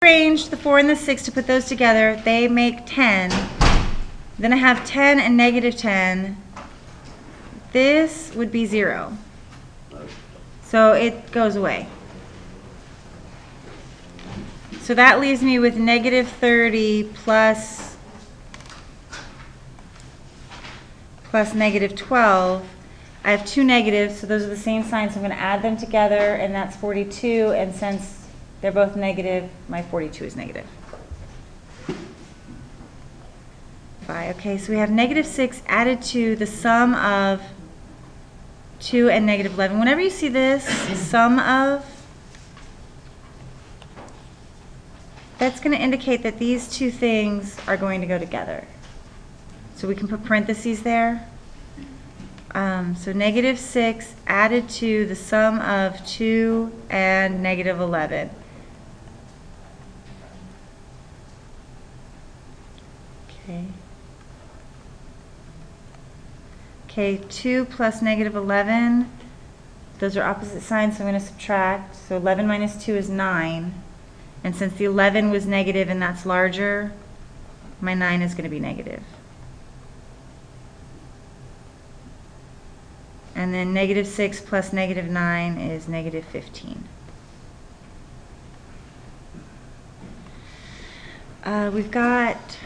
Arrange the 4 and the 6 to put those together. They make 10. Then I have 10 and negative 10. This would be 0. So it goes away. So that leaves me with negative 30 plus negative 12. I have two negatives, so those are the same sign, so I'm going to add them together, and that's 42, and since they're both negative, my 42 is negative. Okay, so we have negative 6 added to the sum of 2 and negative 11. Whenever you see this, sum of, that's going to indicate that these two things are going to go together. So we can put parentheses there. So negative 6 added to the sum of 2 and negative 11. Okay, 2 plus negative 11, those are opposite signs, so I'm going to subtract. So 11 minus 2 is 9. And since the 11 was negative and that's larger, my 9 is going to be negative. And then negative 6 plus negative 9 is negative 15. We've got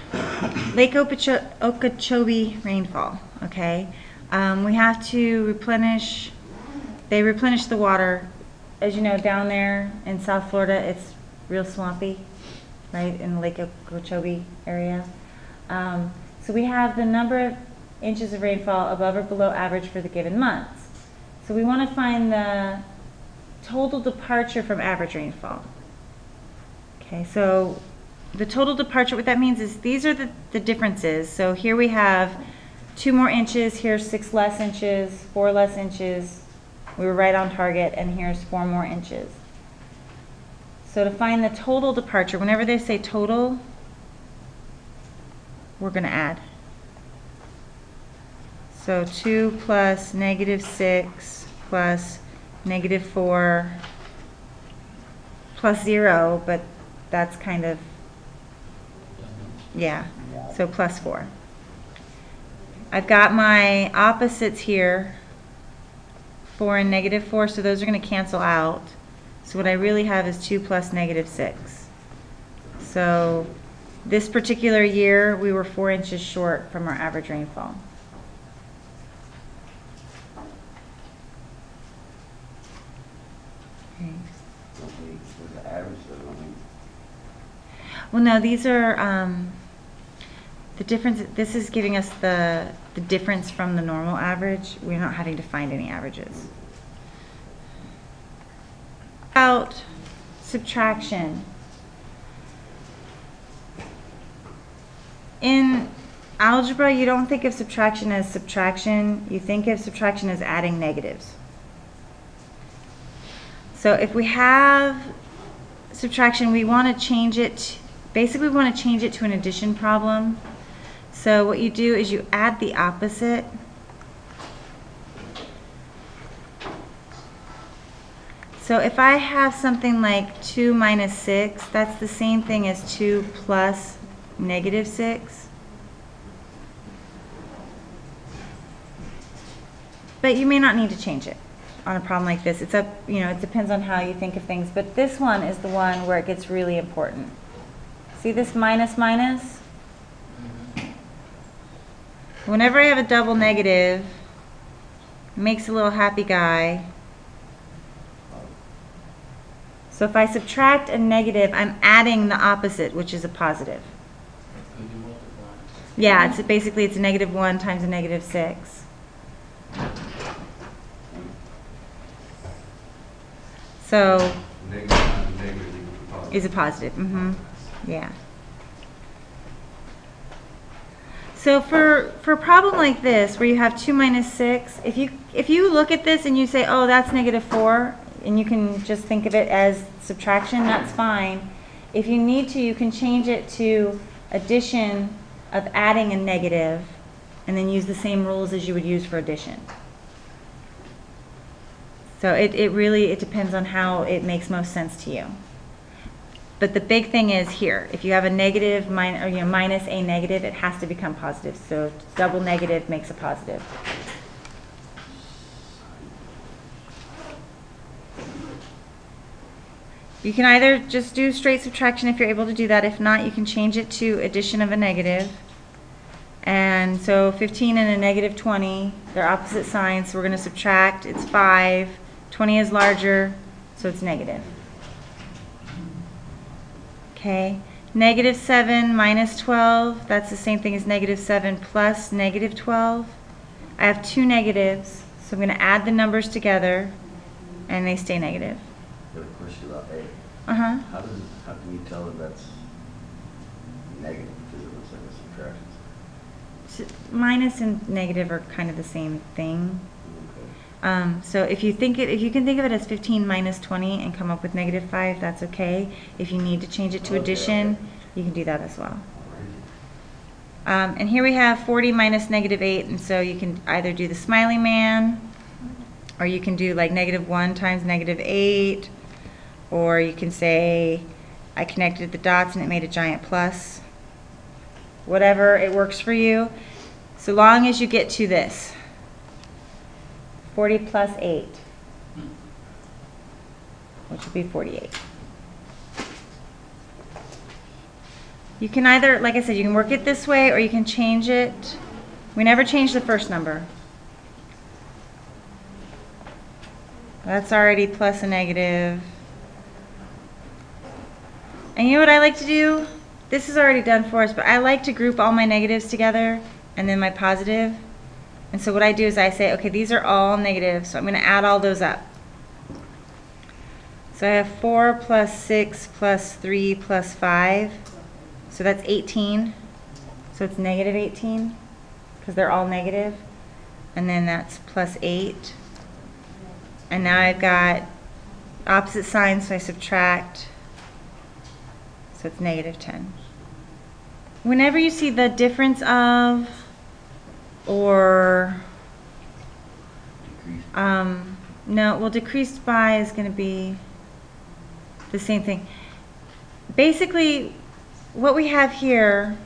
Lake Okeechobee rainfall, okay? We have to replenish, they replenish the water. As you know, down there in South Florida, it's real swampy, right, in the Lake Okeechobee area. So we have the number of inches of rainfall above or below average for the given months. So we want to find the total departure from average rainfall. Okay, so the total departure, what that means is these are the differences. So here we have 2 more inches, here's 6 less inches, 4 less inches. We were right on target, and here's 4 more inches. So to find the total departure, whenever they say total, we're going to add. So 2 plus negative 6 plus negative 4 plus 0, but that's kind of, yeah, so plus 4. I've got my opposites here, 4 and negative 4, so those are going to cancel out. So what I really have is 2 plus negative 6. So this particular year, we were 4 inches short from our average rainfall. Well, no, these are the difference. This is giving us the difference from the normal average. We're not having to find any averages. About subtraction. In algebra, you don't think of subtraction as subtraction. You think of subtraction as adding negatives. So if we have subtraction, we want to change it. Basically, we want to change it to an addition problem. So what you do is you add the opposite. So if I have something like 2 minus 6, that's the same thing as 2 plus negative 6. But you may not need to change it on a problem like this. It's up, you know, it depends on how you think of things. But this one is the one where it gets really important. See this minus minus? Whenever I have a double negative, it makes a little happy guy. So if I subtract a negative, I'm adding the opposite, which is a positive. Yeah, it's basically it's a negative 1 times a negative 6. So is a positive. Yeah. So for a problem like this, where you have 2 minus 6, if you look at this and you say, oh, that's negative 4, and you can just think of it as subtraction, that's fine. If you need to, you can change it to addition of adding a negative, and then use the same rules as you would use for addition. So it really depends on how it makes most sense to you. But the big thing is here, if you have a negative or minus a negative, it has to become positive. So double negative makes a positive. You can either just do straight subtraction if you're able to do that. If not, you can change it to addition of a negative. And so 15 and a negative 20, they're opposite signs, so we're going to subtract. It's 5. 20 is larger, so it's negative. Okay, negative 7 minus 12, that's the same thing as negative 7 plus negative 12. I have two negatives, so I'm going to add the numbers together, and they stay negative. I have a question about A. Uh-huh. How can you tell that that's negative because it looks like a subtraction? Minus and negative are kind of the same thing. Okay. So if you can think of it as 15 minus 20 and come up with negative 5, that's okay. If you need to change it to addition, you can do that as well. And here we have 40 minus negative 8, and so you can either do the smiley man, or you can do like negative 1 times negative 8, or you can say I connected the dots and it made a giant plus. Whatever, it works for you, so long as you get to this. 40 plus 8, which would be 48. You can either, like I said, you can work it this way or you can change it. We never change the first number. That's already plus a negative. And you know what I like to do? This is already done for us, but I like to group all my negatives together and then my positive. And so what I do is I say, okay, these are all negatives, so I'm going to add all those up. So I have 4 plus 6 plus 3 plus 5. So that's 18. So it's negative 18 because they're all negative. And then that's plus 8. And now I've got opposite signs, so I subtract. So it's negative 10. Whenever you see the difference of or no, well, decreased by is going to be the same thing. Basically, what we have here,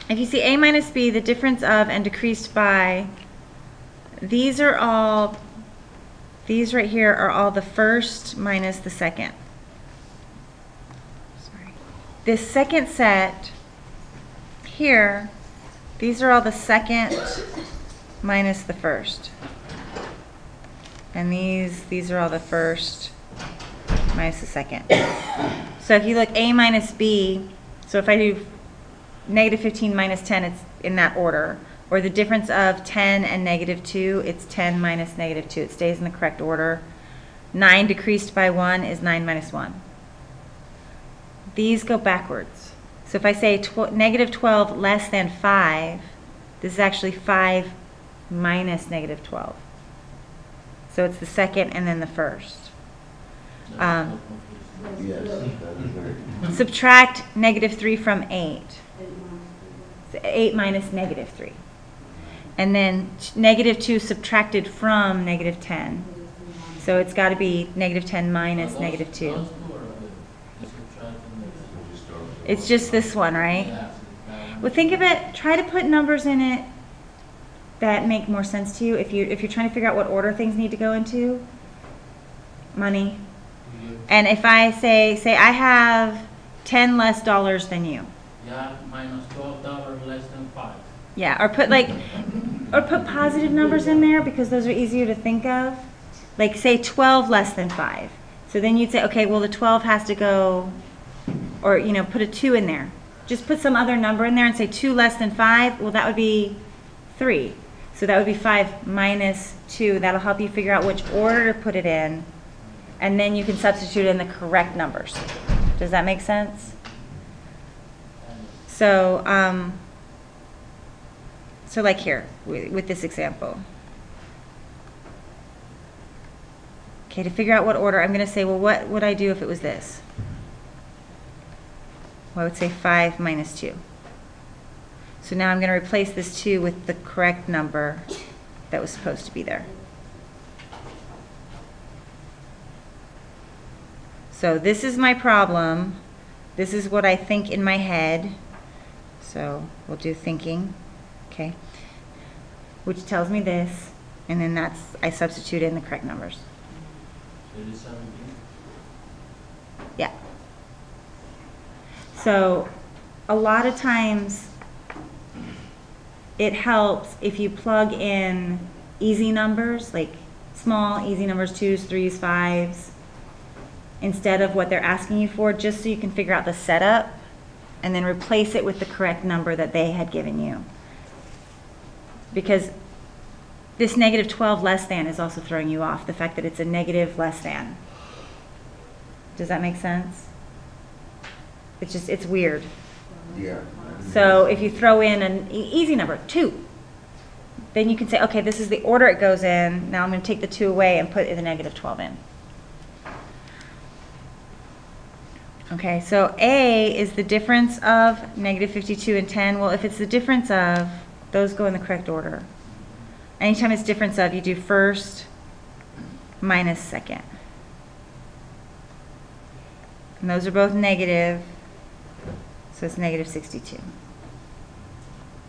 if you see a minus b, the difference of and decreased by, these right here are all the first minus the second. Sorry. This second set here, these are all the second minus the first. And these are all the first minus the second. So if you look a minus b, so if I do negative 15 minus 10, it's in that order. Or the difference of 10 and negative 2, it's 10 minus negative 2. It stays in the correct order. 9 decreased by 1 is 9 minus 1. These go backwards. So if I say negative 12 less than 5, this is actually 5 minus negative 12. So it's the second and then the first. Yes, that is very. Subtract negative 3 from 8. So 8 minus negative 3. And then negative 2 subtracted from negative 10. So it's got to be negative 10 minus negative 2. It's just this one, right? Well, think of it, try to put numbers in it that make more sense to you. If you're trying to figure out what order things need to go into, money. And if I say I have 10 less dollars than you. Yeah, minus $12 less than 5. Yeah, or put positive numbers in there because those are easier to think of. Like say 12 less than 5. So then you'd say, okay, well the 12 has to go, or put a 2 in there. Just put some other number in there and say 2 less than 5. Well, that would be 3. So that would be 5 minus 2. That'll help you figure out which order to put it in. And then you can substitute in the correct numbers. Does that make sense? So, so like here, with this example. Okay, to figure out what order, I'm going to say, well, what would I do if it was this? Well, I would say 5 minus 2. So now I'm going to replace this 2 with the correct number that was supposed to be there. So this is my problem. This is what I think in my head. So we'll do thinking, okay, which tells me this, and then I substitute in the correct numbers. So it is 17. Yeah. So a lot of times it helps if you plug in easy numbers, like small, easy numbers, 2s, 3s, 5s, instead of what they're asking you for, just so you can figure out the setup and then replace it with the correct number that they had given you. Because this negative 12 less than is also throwing you off, the fact that it's a negative less than. Does that make sense? It's weird. Yeah. So if you throw in an easy number, 2, then you can say, okay, this is the order it goes in. Now I'm going to take the 2 away and put the negative 12 in. Okay, so A is the difference of negative 52 and 10. Well, if it's the difference of, those go in the correct order. Anytime it's difference of, you do first minus second. And those are both negative, so it's negative 62.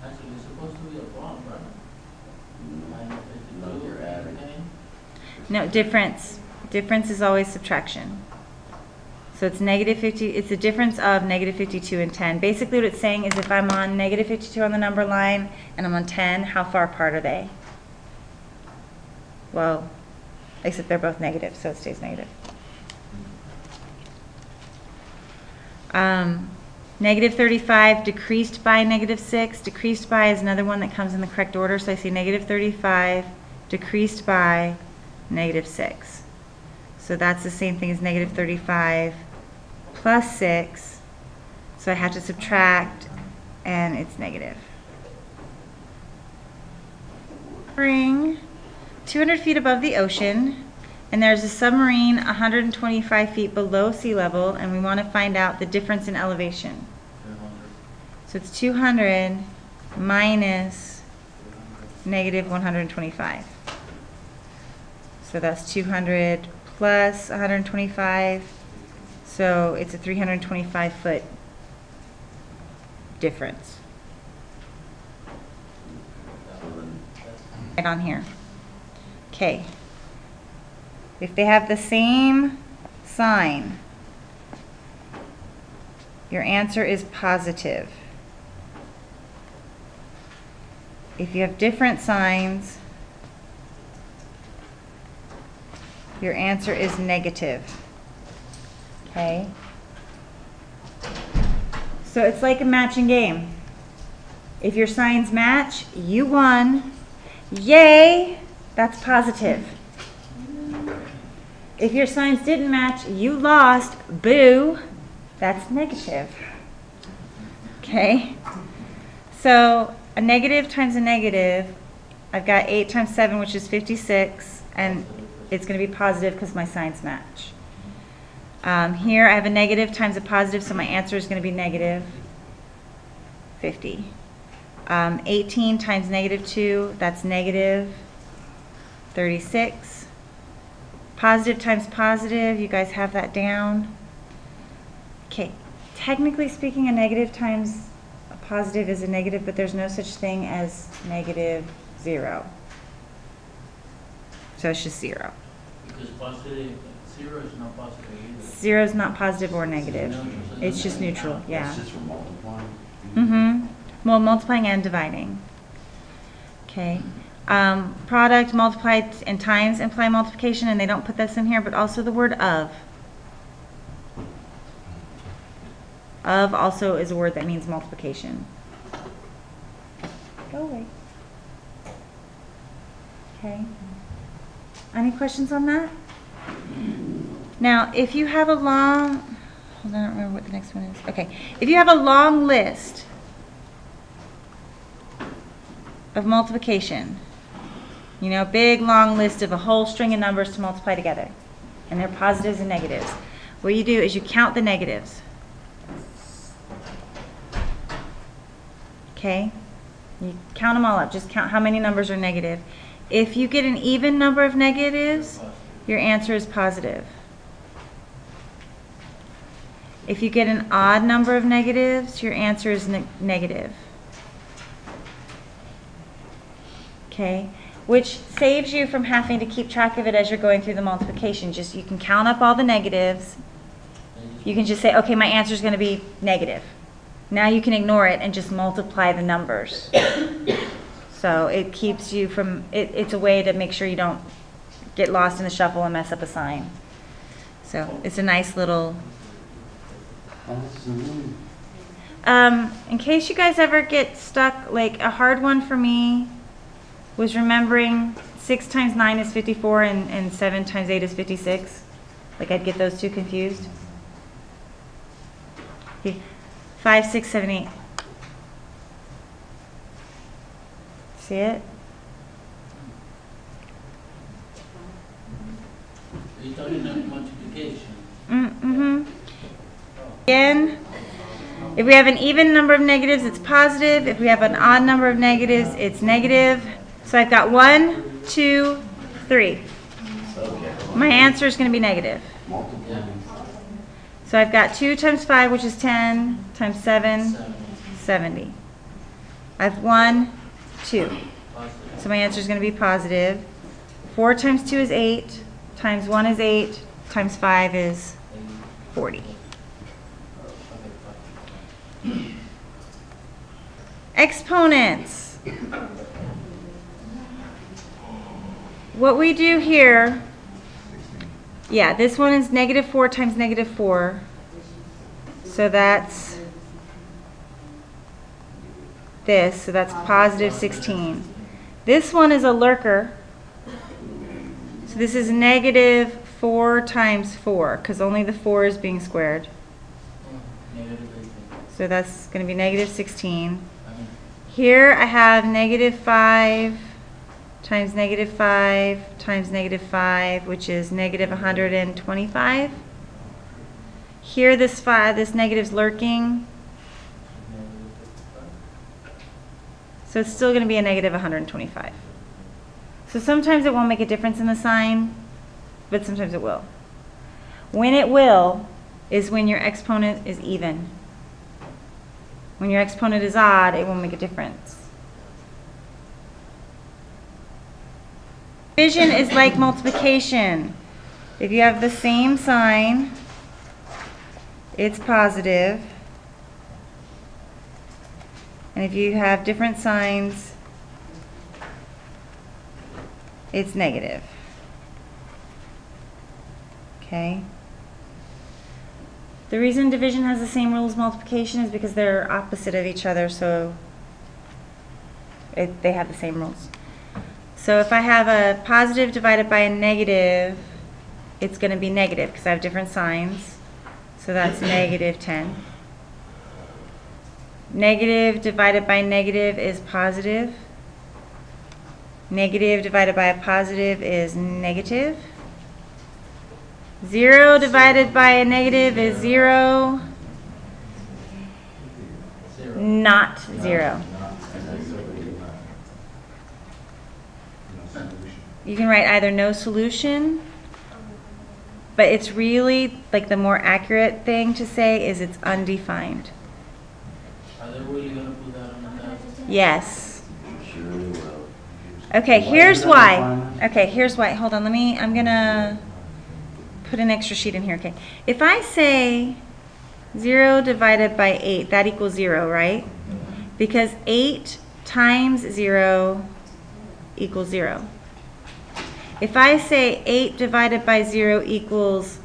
Actually, it's supposed to be a bond, right? No, you're adding. No, difference. Difference is always subtraction. So it's negative 50, it's the difference of negative 52 and 10. Basically what it's saying is if I'm on negative 52 on the number line and I'm on 10, how far apart are they? Well, except they're both negative, so it stays negative. Negative 35 decreased by negative 6. Decreased by is another one that comes in the correct order. So I see negative 35 decreased by negative 6. So that's the same thing as negative 35 plus 6. So I have to subtract, and it's negative. Ring 200 feet above the ocean, and there's a submarine 125 feet below sea level, and we want to find out the difference in elevation. 200. So it's 200 minus negative 125. So that's 200 plus 125. So it's a 325 foot difference. Right on here. Okay. If they have the same sign, your answer is positive. If you have different signs, your answer is negative. Okay? So it's like a matching game. If your signs match, you won. Yay! That's positive. If your signs didn't match, you lost. Boo! That's negative. Okay? So a negative times a negative, I've got 8 times 7, which is 56, and it's going to be positive because my signs match. Here I have a negative times a positive, so my answer is going to be negative 50. 18 times negative 2, that's negative 36. Positive times positive, you guys have that down. Okay, technically speaking, a negative times a positive is a negative, but there's no such thing as negative 0. So it's just 0. Because positive, 0 is not positive either. 0 is not positive or negative. It's just neutral, yeah. It's just for multiplying. Mm-hmm. Well, multiplying and dividing. Okay. Product, multiplied, and times imply multiplication, and they don't put this in here, but also the word of. Of also is a word that means multiplication. Go away. Okay. Any questions on that? Now, if you have a long, hold on, I don't remember what the next one is. Okay. If you have a long list of multiplication, you know, big long list of a whole string of numbers to multiply together, and they're positives and negatives. What you do is you count the negatives. Okay? You count them all up. Just count how many numbers are negative. If you get an even number of negatives, your answer is positive. If you get an odd number of negatives, your answer is negative. Okay, which saves you from having to keep track of it as you're going through the multiplication. Just you can count up all the negatives. You can just say, okay, my answer is going to be negative. Now you can ignore it and just multiply the numbers. So it keeps you from, it's a way to make sure you don't get lost in the shuffle and mess up a sign. So it's a nice little... in case you guys ever get stuck, like a hard one for me was remembering 6 times 9 is 54 and 7 times 8 is 56. Like I'd get those two confused. Okay. 5, 6, 7, 8. See it? Are you talking about multiplication? Mm-hmm. Again, if we have an even number of negatives, it's positive. If we have an odd number of negatives, it's negative. So I've got 1, 2, 3. My answer is going to be negative. So I've got 2 times 5, which is 10, times 7, 70. I have 1, 2. So my answer is going to be positive. 4 times 2 is 8, times 1 is 8, times 5 is 40. Exponents. What we do here, yeah, this one is negative 4 times negative 4. So that's this. So that's positive 16. This one is a lurker. So this is negative 4 times 4, because only the 4 is being squared. So that's going to be negative 16. Here I have negative 5 times negative 5 times negative 5, which is negative 125. Here this negative's lurking. So it's still going to be a negative 125. So sometimes it won't make a difference in the sign, but sometimes it will. When it will is when your exponent is even. When your exponent is odd, it won't make a difference. Division is like multiplication. If you have the same sign, it's positive. And if you have different signs, it's negative. Okay? The reason division has the same rule as multiplication is because they're opposite of each other, so they have the same rules. So if I have a positive divided by a negative, it's going to be negative because I have different signs. So that's negative 10. Negative divided by negative is positive. Negative divided by a positive is negative. 0 divided by a negative is 0. Not 0. You can write either no solution, but it's really, like, the more accurate thing to say is it's undefined. Are they really going to put that on the test? Yes. Sure they will. Okay, here's why. Okay, here's why. Hold on, I'm going to put an extra sheet in here. Okay. If I say 0 divided by 8, that equals 0, right? Because 8 times 0 equals 0. If I say 8 divided by 0 equals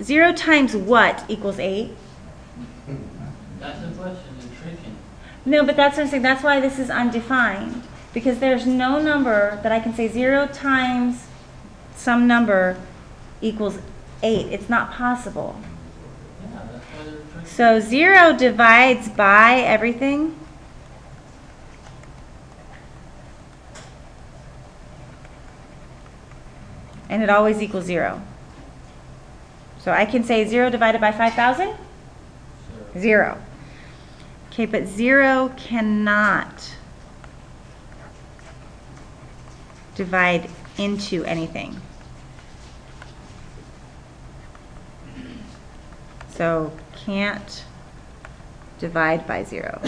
0 times what equals 8? That's the question. It's tricky. No, but that's what I'm saying. That's why this is undefined. Because there's no number that I can say 0 times some number equals 8. It's not possible. Yeah, that's why they're tricky. So 0 divides by everything. And it always equals 0. So I can say 0 divided by 5,000? 0. Okay, but 0 cannot divide into anything. So can't divide by 0.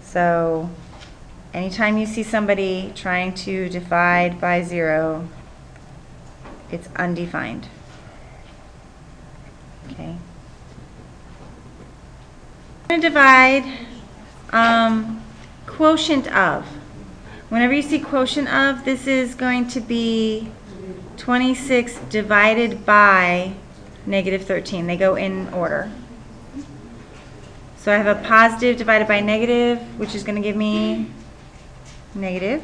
So anytime you see somebody trying to divide by 0, it's undefined. Okay. I'm going to divide quotient of. Whenever you see quotient of, this is going to be 26 divided by negative 13. They go in order. So I have a positive divided by negative, which is going to give me negative.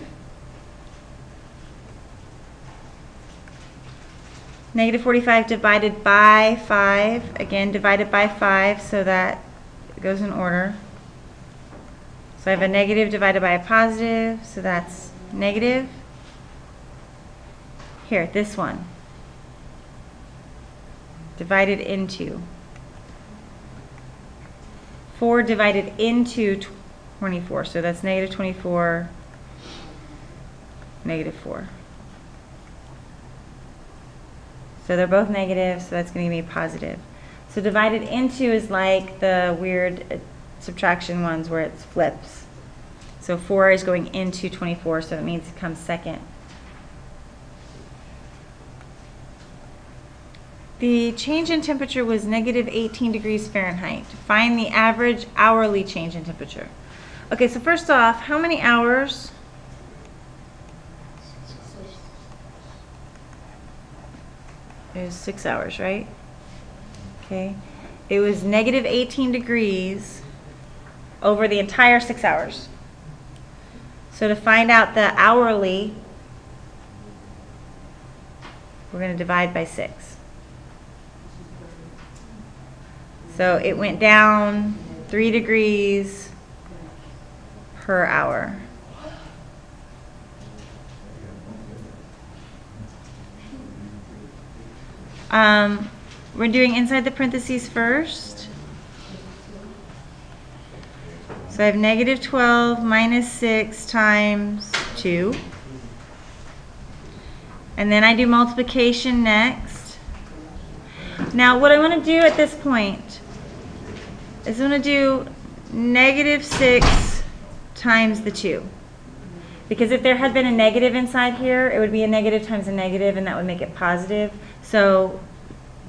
Negative 45 divided by 5, again divided by 5, so that goes in order. So I have a negative divided by a positive, so that's negative. Here, this one. Divided into. 4 divided into 24, so that's negative 24, negative 4. So they're both negative, so that's going to give me positive. So divided into is like the weird subtraction ones where it flips. So 4 is going into 24, so it means it comes second. The change in temperature was negative 18 degrees Fahrenheit. Find the average hourly change in temperature. Okay, so first off, how many hours? It was 6 hours, right? Okay. It was negative 18 degrees over the entire 6 hours. So to find out the hourly, we're going to divide by 6. So it went down 3 degrees per hour. We're doing inside the parentheses first. So I have negative 12 minus 6 times 2. And then I do multiplication next. Now what I want to do at this point is I'm going to do negative 6 times the 2. Because if there had been a negative inside here, it would be a negative times a negative, and that would make it positive. So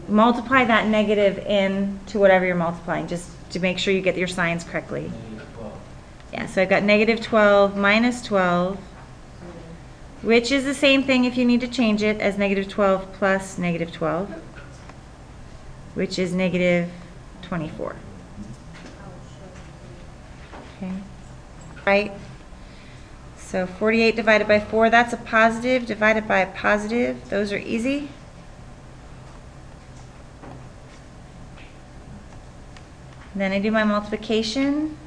multiply that negative into whatever you're multiplying, just to make sure you get your signs correctly. Yeah, so I've got negative 12 minus 12, which is the same thing if you need to change it as negative 12 plus negative 12, which is negative 24. Okay, right? So 48 divided by 4, that's a positive, divided by a positive. Those are easy. Then I do my multiplication.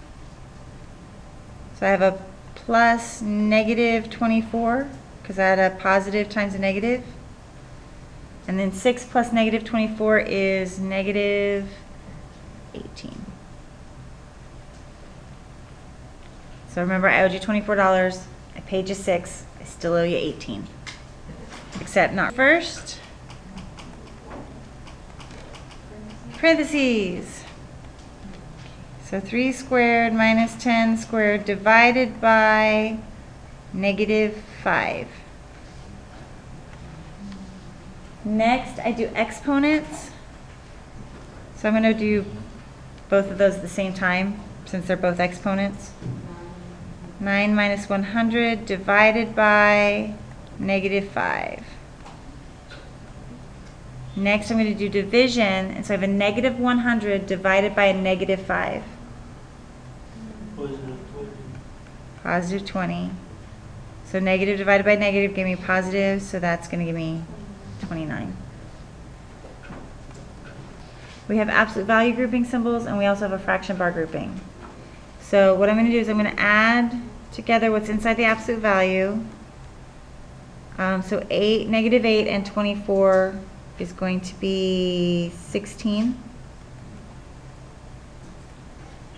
So I have a plus negative 24, because I had a positive times a negative. And then 6 plus negative 24 is negative 18. So remember, I owed you $24. I paid you 6. I still owe you 18. Except not first. Parentheses. So 3 squared minus 10 squared divided by negative 5. Next, I do exponents. So I'm going to do both of those at the same time, since they're both exponents. 9 minus 100 divided by negative 5. Next, I'm going to do division, and so I have a negative 100 divided by a negative 5. Positive 20. So negative divided by negative gave me positive, so that's going to give me 29. We have absolute value grouping symbols, and we also have a fraction bar grouping. So what I'm going to do is I'm going to add together what's inside the absolute value. So negative 8 and 24 is going to be 16.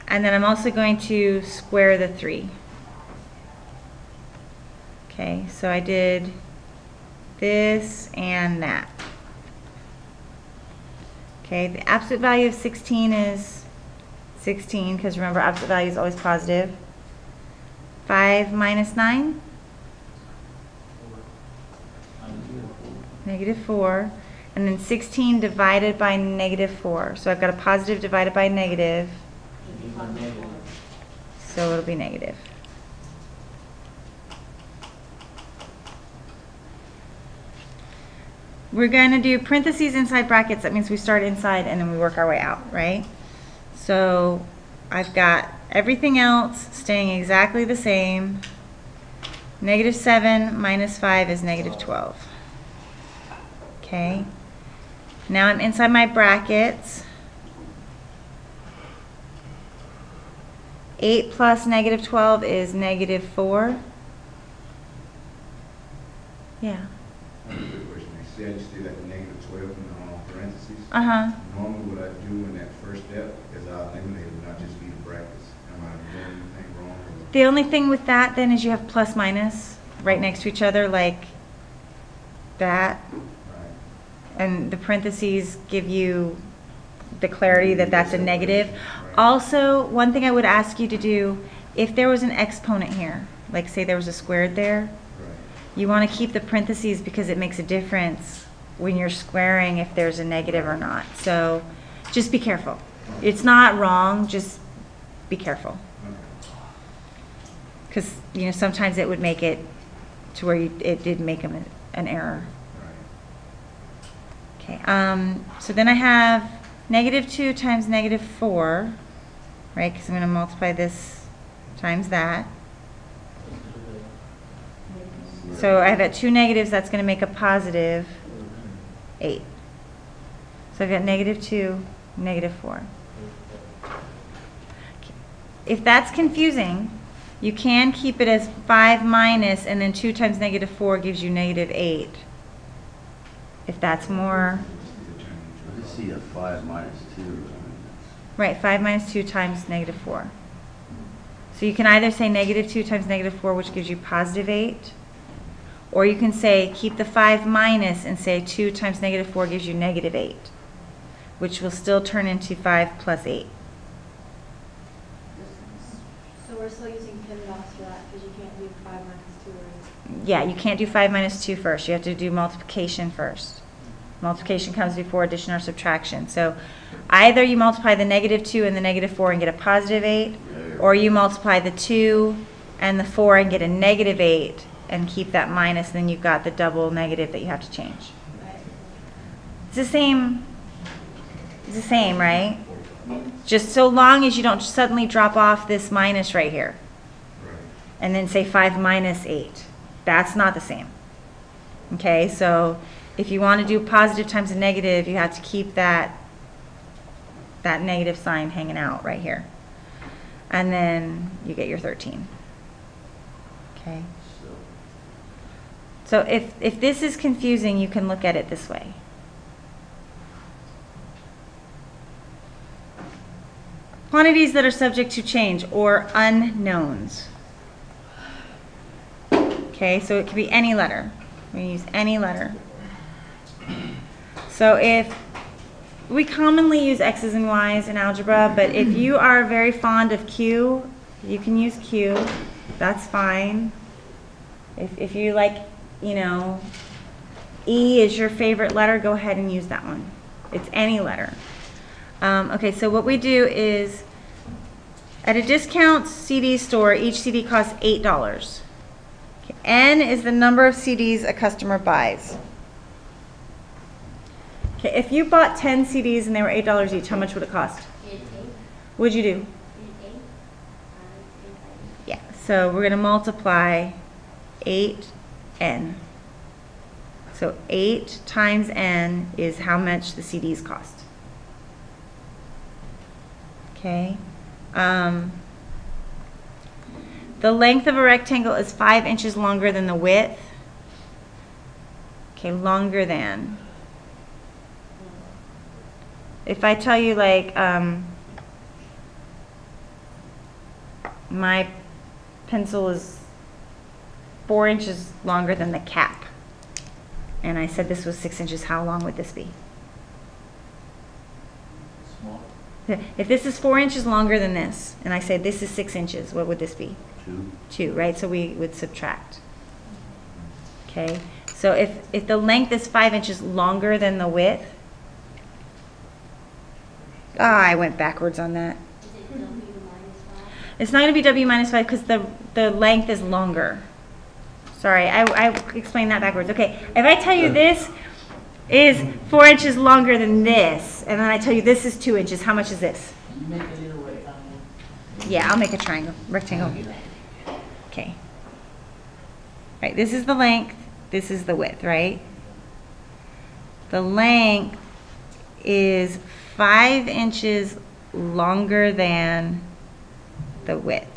And then I'm also going to square the 3. Okay, so I did this and that. Okay, the absolute value of 16 is 16, because remember, absolute value is always positive. 5 minus 9? Negative 4. And then 16 divided by negative 4. So I've got a positive divided by negative. So it'll be negative. We're going to do parentheses inside brackets. That means we start inside and then we work our way out, right? So I've got everything else staying exactly the same. Negative 7 minus 5 is negative 12. Okay. Now I'm inside my brackets. 8 plus negative 12 is negative 4. Yeah. Quick question. You said you still got the negative 12 in the parentheses. Uh-huh. Normally what I do in that first step is I eliminate it, not just leave the brackets. Am I doing anything wrong? Or? The only thing with that then is you have plus minus right next to each other, like that. Right. And the parentheses give you the clarity that that's a negative. Also, one thing I would ask you to do, if there was an exponent here, like say there was a squared there, you want to keep the parentheses because it makes a difference when you're squaring if there's a negative or not. So just be careful. It's not wrong, just be careful. Because sometimes it would make it to where it did make an error. Okay, so then I have negative 2 times negative 4, right? Because I'm going to multiply this times that. So I've got 2 negatives, that's going to make a positive 8. So I've got negative 2, negative 4. If that's confusing, you can keep it as 5 minus, and then 2 times negative 4 gives you negative 8. If that's more... I just see a 5 minus 2. Right, 5 minus 2 times negative 4. So you can either say negative 2 times negative 4, which gives you positive 8, or you can say keep the 5 minus and say 2 times negative 4 gives you negative 8, which will still turn into 5 plus 8. So we're still using PIMDOS for that because you can't do 5 minus 2 or... Yeah, you can't do 5 minus 2 first. You have to do multiplication first. Multiplication comes before addition or subtraction. So either you multiply the negative 2 and the negative 4 and get a positive 8, or you multiply the 2 and the 4 and get a negative 8 and keep that minus, then you've got the double negative that you have to change. Right. It's the same, right? Just so long as you don't suddenly drop off this minus right here and then say 5 minus 8. That's not the same. Okay, so if you want to do positive times a negative, you have to keep that negative sign hanging out right here. And then you get your 13. Okay. So if this is confusing, you can look at it this way. Quantities that are subject to change or unknowns. Okay, so it could be any letter. We use any letter. So if we commonly use X's and Y's in algebra, but if you are very fond of Q, you can use Q. That's fine. If you like, E is your favorite letter, go ahead and use that one. It's any letter. Okay, so what we do is, at a discount CD store, each CD costs $8. Okay, N is the number of CDs a customer buys. Okay, if you bought 10 CDs and they were $8 each, how much would it cost? What'd you do? Yeah, so we're going to multiply 8N. So 8 times N is how much the CDs cost. Okay. The length of a rectangle is 5 inches longer than the width. Okay, longer than. If I tell you like my pencil is 4 inches longer than the cap, and I said this was 6 inches, how long would this be? If this is 4 inches longer than this, and I say this is 6 inches, what would this be? 2. 2, right? So we would subtract. Okay, so if the length is 5 inches longer than the width, I went backwards on that. Is it W minus 5? It's not going to be W minus 5 because the length is longer. Sorry, I explained that backwards. Okay, if I tell you this is 4 inches longer than this, and then I tell you this is 2 inches, how much is this? Can you make a little rectangle? Yeah, I'll make a triangle, rectangle. Okay. Right, this is the length, this is the width, right? The length is 5 inches longer than the width.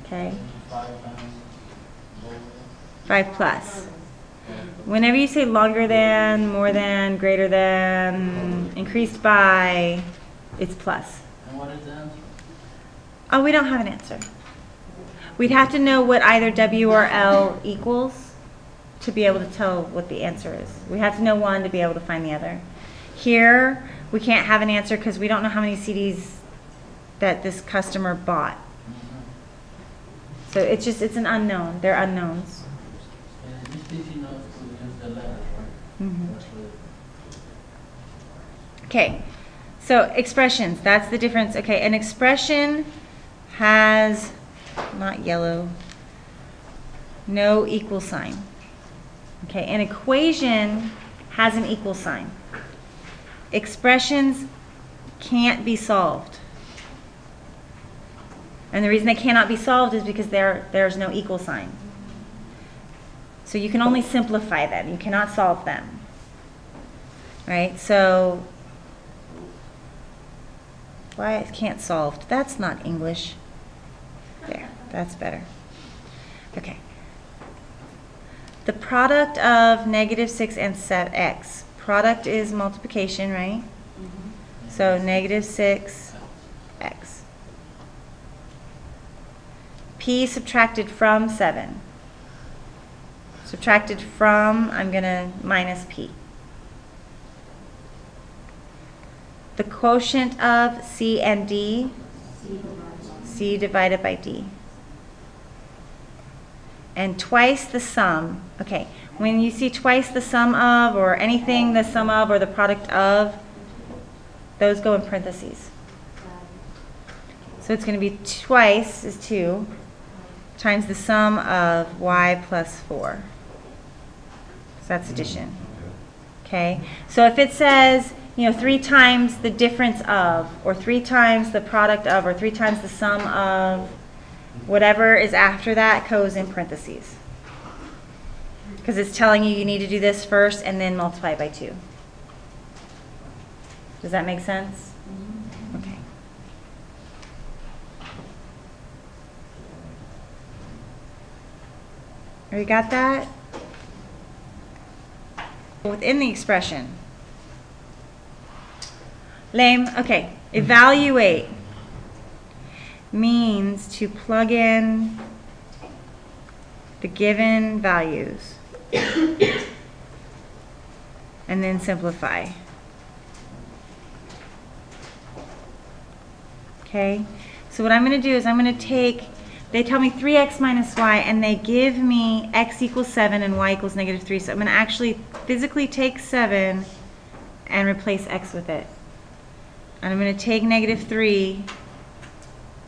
Okay, 5 times lower. 5 plus. Whenever you say longer than, more than, greater than, increased by, it's plus. And what is the answer? Oh, we don't have an answer. We'd have to know what either W or L equals to be able to tell what the answer is. We have to know one to be able to find the other. Here, we can't have an answer because we don't know how many CDs that this customer bought. So it's an unknown. They're unknowns. And this teaching us to use the letters, right? Mhm. That's what- Okay, so expressions, that's the difference. Okay, an expression has, not yellow, no equal sign. Okay, an equation has an equal sign. Expressions can't be solved. And the reason they cannot be solved is because there's no equal sign. So you can only simplify them. You cannot solve them. Right? So, why it can't solved? That's not English. There, that's better. Okay. The product of -6 and set x. Product is multiplication, right? So -6x. P subtracted from 7. Subtracted from, I'm going to minus P. The quotient of C and D, C divided by D. And twice the sum. Okay, when you see twice the sum of, or anything the sum of, or the product of, those go in parentheses. So it's going to be twice is 2 times the sum of y plus 4. So that's addition. Okay, so if it says, 3 times the difference of, or 3 times the product of, or 3 times the sum of, whatever is after that goes in parentheses. Because it's telling you need to do this first and then multiply by 2. Does that make sense? Okay. You got that? Within the expression. Lame. Okay. Evaluate means to plug in the given values and then simplify. Okay? So what I'm going to do is I'm going to take, they tell me 3x minus y, and they give me x equals 7 and y equals -3. So I'm going to actually physically take 7 and replace x with it. And I'm going to take -3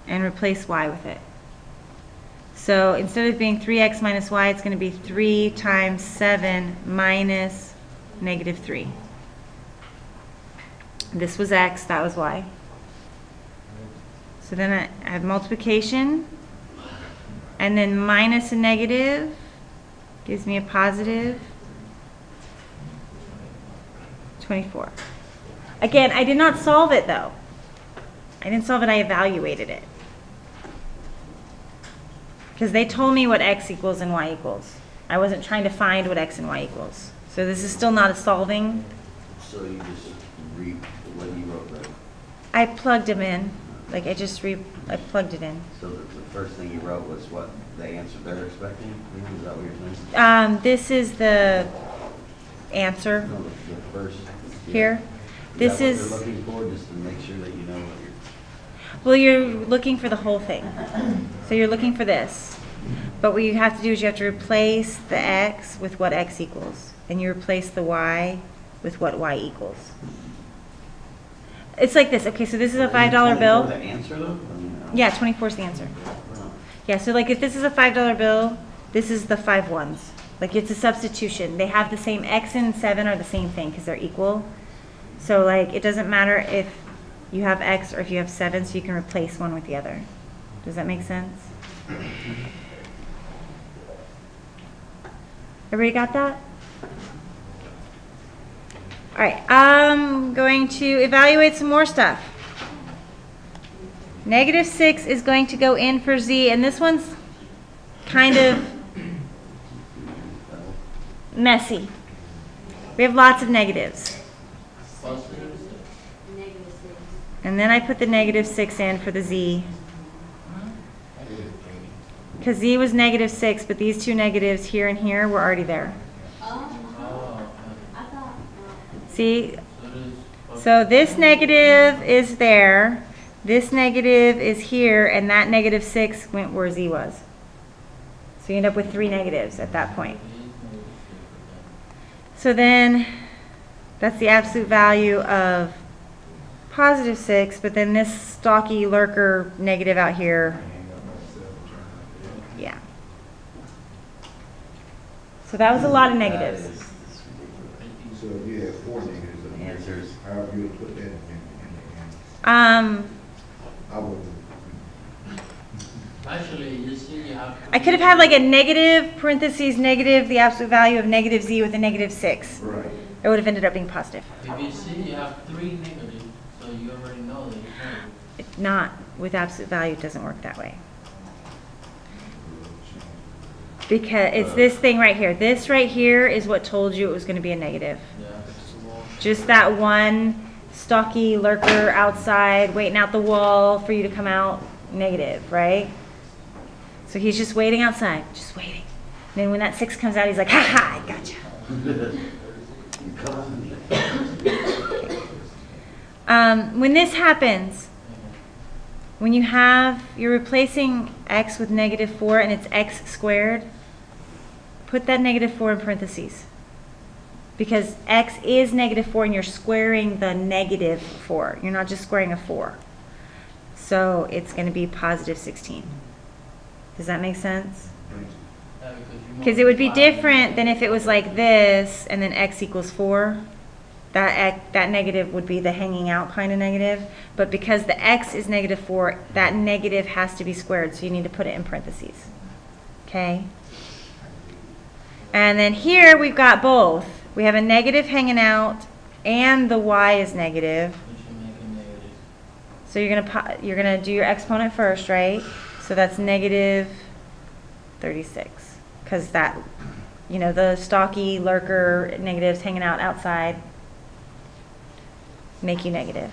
and replace y with it. So instead of being 3x minus y, it's going to be 3 times 7 minus -3. This was x, that was y. So then I have multiplication, and then minus a negative gives me a positive 24. Again, I did not solve it though. I didn't solve it, I evaluated it. Because they told me what x equals and y equals. I wasn't trying to find what x and y equals. So this is still not a solving. So you just read what you wrote, right? I plugged them in. Like I I plugged it in. So the first thing you wrote was what, the answer they're expecting? Is that what you're saying? This is the answer No, the first. yeah. here. This that is, what they're looking for, just to make sure that you know what you're. well, you're looking for the whole thing. So you're looking for this. But what you have to do is you have to replace the x with what x equals. And you replace the y with what y equals. It's like this. Okay, so this is a $5 bill. The answer though? Yeah, 24 is the answer. No. Yeah, so like if this is a $5 bill, this is the 5 ones. Like it's a substitution. They have the same x and 7 are the same thing because they're equal. So like it doesn't matter if you have x or if you have 7, so you can replace one with the other. Does that make sense? Everybody got that? All right, I'm going to evaluate some more stuff. -6 is going to go in for z, and this one's kind of messy. We have lots of negatives. Positive 6. Negative 6. And then I put the -6 in for the z. Because z was -6, but these two negatives here and here were already there. Oh, I thought, See? so it is. So this negative is there, this negative is here, and that -6 went where z was. So you end up with 3 negatives at that point. So then that's the absolute value of +6, but then this stocky lurker negative out here, yeah. So that was a lot of negatives. That is ridiculous. So if you have 4 negatives, The answers. however you would put that in I would. Actually, you see, you have. I could have had like a negative, parentheses, negative, the absolute value of -z with a -6. Right. It would have ended up being positive. If you see, you have 3 negatives, so you already know that it's negative. It's not, with absolute value, it doesn't work that way. Because it's this thing right here. This right here is what told you it was going to be a negative. Yeah. Just that one stocky lurker outside waiting out the wall for you to come out negative, right? So he's just waiting outside, just waiting. And then when that 6 comes out, he's like, ha ha, I gotcha. When this happens, when you're replacing x with -4 and it's x squared, put that -4 in parentheses. Because x is -4 and you're squaring the -4. You're not just squaring a 4. So it's going to be +16. Does that make sense? Yeah, Because it would be multiply- different than if it was like this and then x equals 4. That negative would be the hanging out kind of negative. But because the x is -4, that negative has to be squared. So you need to put it in parentheses. Okay? And then here we've got both. We have a negative hanging out and the y is negative. We should make it negative. So you're gonna do your exponent first, right? So that's -36, because that, the stocky lurker negatives hanging out outside make you negative.